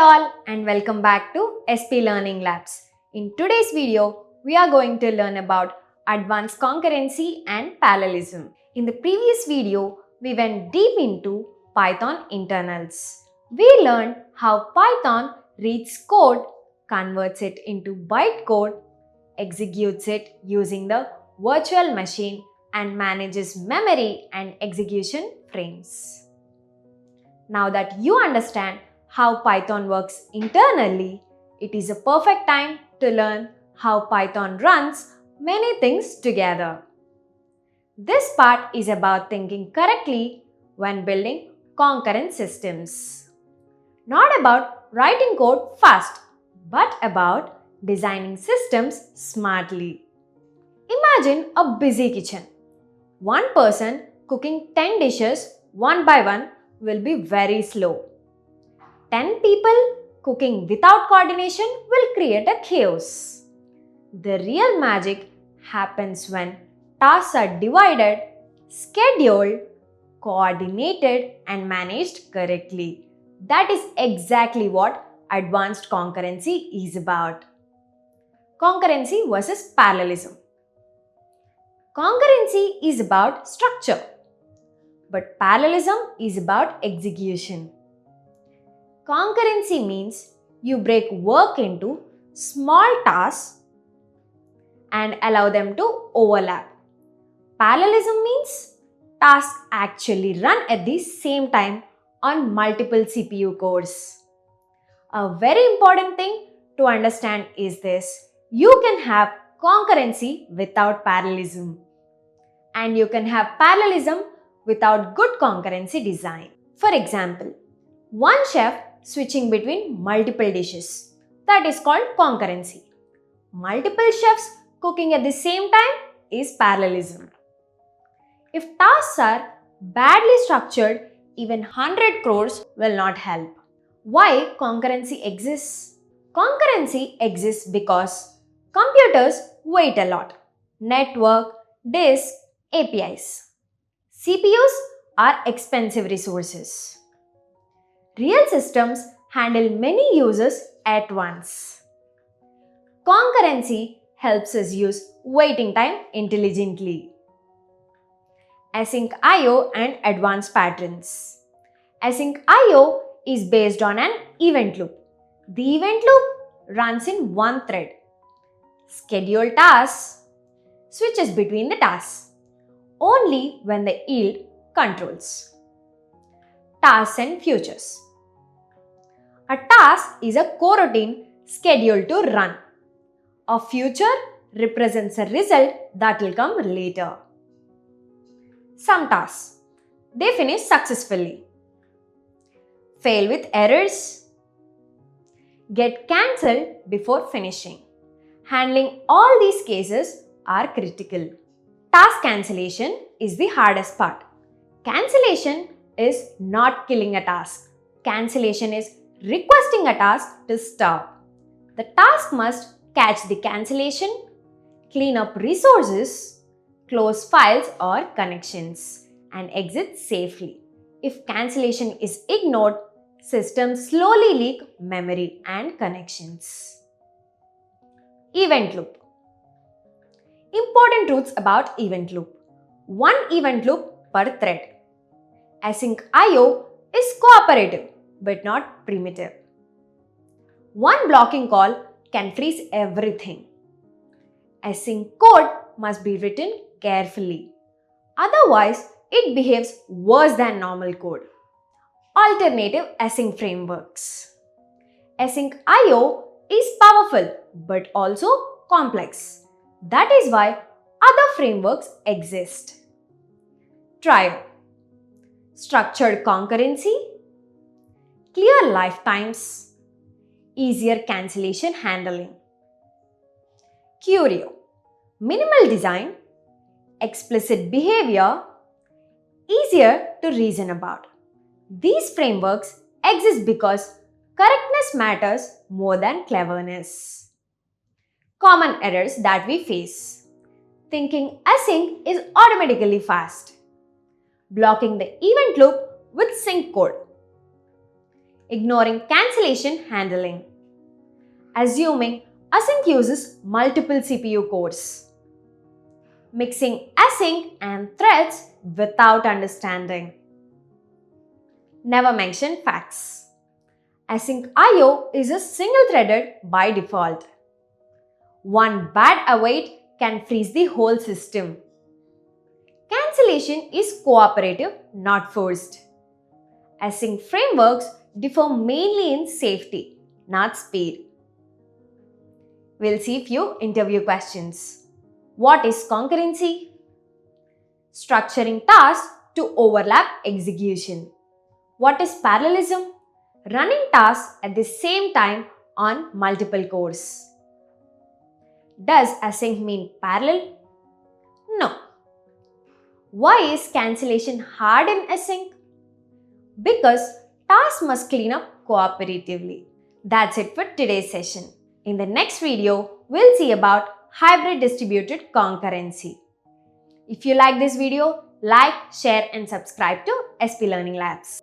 all and welcome back to SP Learning Labs. In today's video, we are going to learn about advanced concurrency and parallelism. In the previous video, we went deep into Python internals. We learned how Python reads code, converts it into bytecode, executes it using the virtual machine and manages memory and execution frames. Now that you understand how Python works internally, it is a perfect time to learn how Python runs many things together. This part is about thinking correctly when building concurrent systems. Not about writing code fast, but about designing systems smartly. Imagine a busy kitchen. One person cooking 10 dishes one by one will be very slow. 10 people cooking without coordination will create a chaos. The real magic happens when tasks are divided, scheduled, coordinated, and managed correctly. That is exactly what advanced concurrency is about. Concurrency versus parallelism. Concurrency is about structure, but parallelism is about execution. Concurrency means you break work into small tasks and allow them to overlap. Parallelism means tasks actually run at the same time on multiple CPU cores. A very important thing to understand is this: you can have concurrency without parallelism, and you can have parallelism without good concurrency design. For example, one chef switching between multiple dishes. That is called concurrency. Multiple chefs cooking at the same time is parallelism. If tasks are badly structured, even 100 crores will not help. Why concurrency exists? Concurrency exists because computers wait a lot. Network, disk, APIs. CPUs are expensive resources. Real systems handle many users at once. Concurrency helps us use waiting time intelligently. AsyncIO and advanced patterns. AsyncIO is based on an event loop. The event loop runs in one thread. Scheduled tasks switches between the tasks only when the yield controls. Tasks and futures. A task is a coroutine scheduled to run. A future represents a result that will come later. Some tasks, they finish successfully. Fail with errors. Get cancelled before finishing. Handling all these cases are critical. Task cancellation is the hardest part. Cancellation is not killing a task. Cancellation is requesting a task to stop. The task must catch the cancellation, clean up resources, close files or connections, and exit safely. If cancellation is ignored, systems slowly leak memory and connections. Event loop. Important truths about event loop. One event loop per thread. AsyncIO is cooperative but not primitive. One blocking call can freeze everything. Async code must be written carefully. Otherwise, it behaves worse than normal code. Alternative async frameworks. AsyncIO is powerful but also complex. That is why other frameworks exist. Trio. Structured concurrency, clear lifetimes, easier cancellation handling. Curio. Minimal design, explicit behavior, easier to reason about. These frameworks exist because correctness matters more than cleverness. Common errors that we face. Thinking async is automatically fast. Blocking the event loop with sync code. ignoring cancellation handling. Assuming Async uses multiple CPU cores. Mixing async and threads without understanding. Never mention facts. AsyncIO is a single-threaded by default. One bad await can freeze the whole system. Cancellation is cooperative, not forced. Async frameworks differ mainly in safety, not speed. We'll see few interview questions. What is concurrency? Structuring tasks to overlap execution. What is parallelism? Running tasks at the same time on multiple cores. Does async mean parallel? No. Why is cancellation hard in async? Because tasks must clean up cooperatively. That's it for today's session. In the next video, we'll see about hybrid distributed concurrency. If you like this video, like, share and subscribe to SP Learning Labs.